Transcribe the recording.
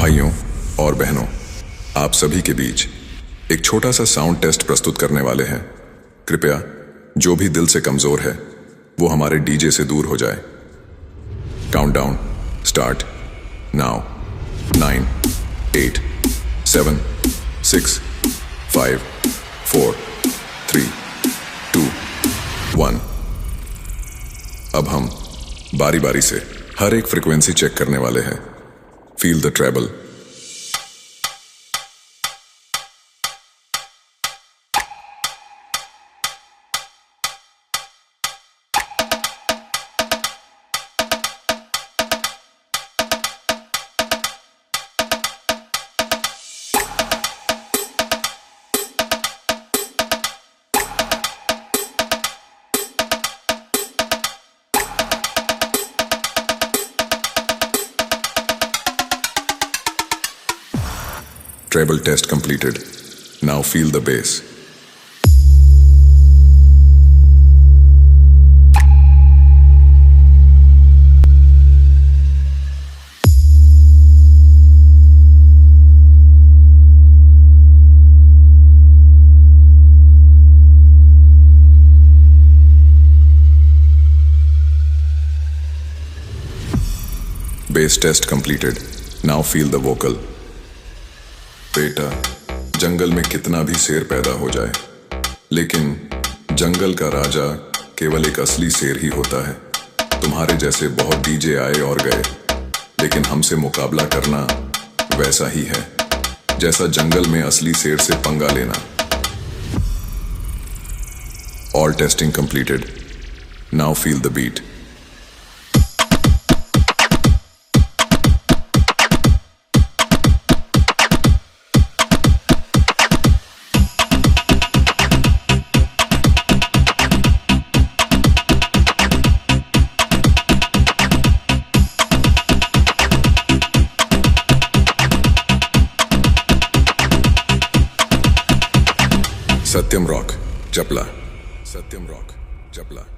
भाइयों और बहनों, आप सभी के बीच एक छोटा सा साउंड टेस्ट प्रस्तुत करने वाले हैं। कृपया जो भी दिल से कमजोर है वो हमारे डीजे से दूर हो जाए। Countdown start now. 9, 8, 7, 6, 5, 4, 3, 2, 1। अब हम बारी बारी से हर एक फ्रीक्वेंसी चेक करने वाले हैं। Feel the treble. Treble test completed. Now feel the bass. Bass test completed. Now feel the vocal. बेटा, जंगल में कितना भी शेर पैदा हो जाए, लेकिन जंगल का राजा केवल एक असली शेर ही होता है। तुम्हारे जैसे बहुत डीजे आए और गए, लेकिन हमसे मुकाबला करना वैसा ही है जैसा जंगल में असली शेर से पंगा लेना। All testing completed. Now feel the beat. Satyam rock जपला। सत्यम रॉक जपला।